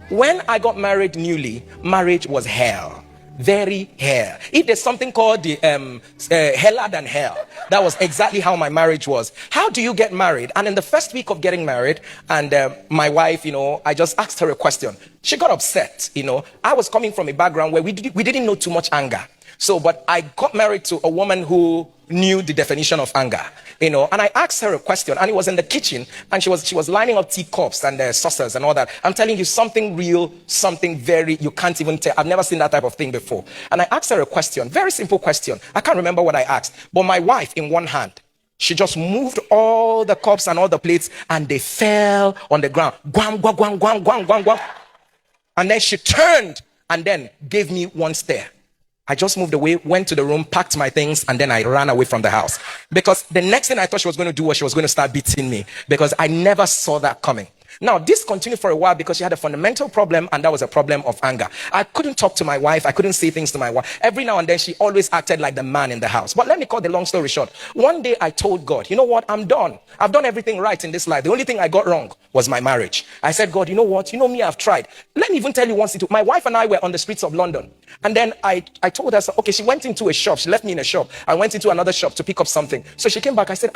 When I got married newly, marriage was hell. Very hell. If there's something called the heller than hell, that was exactly how my marriage was. How do you get married? And in the first week of getting married, and my wife, I just asked her a question. She got upset. I was coming from a background where we didn't know too much anger. But I got married to a woman who knew the definition of anger, and I asked her a question, and it was in the kitchen, and she was lining up teacups and saucers and all that. I'm telling you, something real, something very, you can't even tell. I've never seen that type of thing before. And I asked her a question, very simple question. I can't remember what I asked, but my wife, in one hand, she just moved all the cups and all the plates, and they fell on the ground. Guam, guam, guam, guam, guam, guam, guam. And then she turned and then gave me one stare. I just moved away, went to the room, packed my things, and then I ran away from the house. Because the next thing I thought she was going to do was she was going to start beating me. Because I never saw that coming. Now, this continued for a while because she had a fundamental problem, and that was a problem of anger. I couldn't talk to my wife. I couldn't say things to my wife. Every now and then, she always acted like the man in the house. But let me cut the long story short. One day, I told God, you know what? I'm done. I've done everything right in this life. The only thing I got wrong was my marriage. I said, God, you know what? You know me, I've tried. Let me even tell you one thing. My wife and I were on the streets of London. And then I told her, okay, she went into a shop. She left me in a shop. I went into another shop to pick up something. So she came back. I said,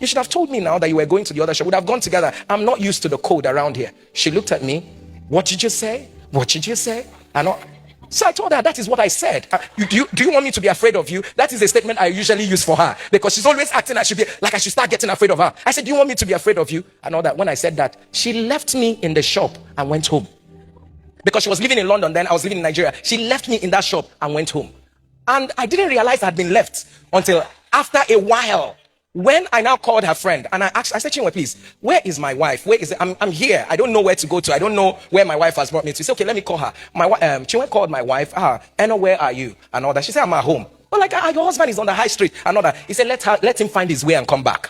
you should have told me now that you were going to the other shop. We'd have gone together. I'm not used to the code around here. She looked at me. What did you say? What did you say? So I told her, that is what I said. Do you want me to be afraid of you? That is a statement I usually use for her, because she's always acting I should start getting afraid of her. I said, do you want me to be afraid of you? And all that. When I said that, she left me in the shop and went home. Because she was living in London then, I was living in Nigeria. She left me in that shop and went home. And I didn't realize I had been left until after a while. When I now called her friend and I said, Chinwe, please, where is my wife? Where is it? I'm here. I don't know where to go to. I don't know where my wife has brought me to. She said, okay, let me call her. Chinwe called my wife. Anna, where are you? And all that. She said, I'm at home. But your husband is on the high street and all that. He said, let him find his way and come back.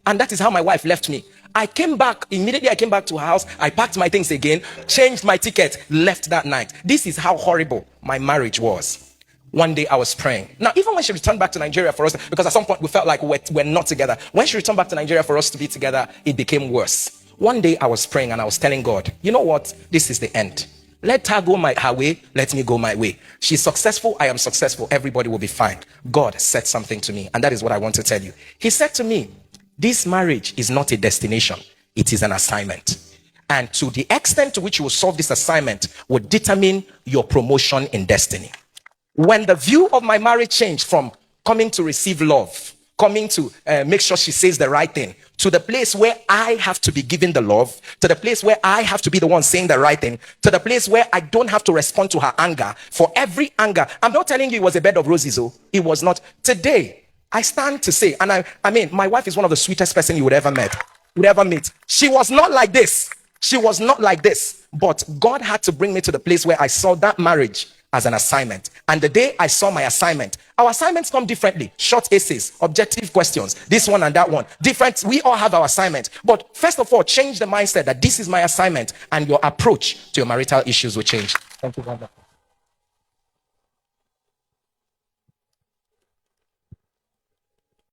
And that is how my wife left me. I came back, immediately I came back to her house. I packed my things again, changed my ticket, left that night. This is how horrible my marriage was. One day I was praying. Now, even when she returned back to Nigeria for us, because at some point we felt like we're not together. When she returned back to Nigeria for us to be together, it became worse. One day I was praying and I was telling God, you know what? This is the end. Let her go her way. Let me go my way. She's successful. I am successful. Everybody will be fine. God said something to me, and that is what I want to tell you. He said to me, this marriage is not a destination. It is an assignment. And to the extent to which you will solve this assignment will determine your promotion in destiny. When the view of my marriage changed from coming to receive love, coming to make sure she says the right thing, to the place where I have to be giving the love, to the place where I have to be the one saying the right thing, to the place where I don't have to respond to her anger. For every anger, I'm not telling you it was a bed of roses. It was not. Today, I stand to say, and I mean, my wife is one of the sweetest person you would ever meet. She was not like this. She was not like this. But God had to bring me to the place where I saw that marriage as an assignment. And the day I saw my assignment, our assignments come differently. Short essays, objective questions, this one and that one. Different, we all have our assignment. But first of all, change the mindset that this is my assignment, and your approach to your marital issues will change. Thank you very much.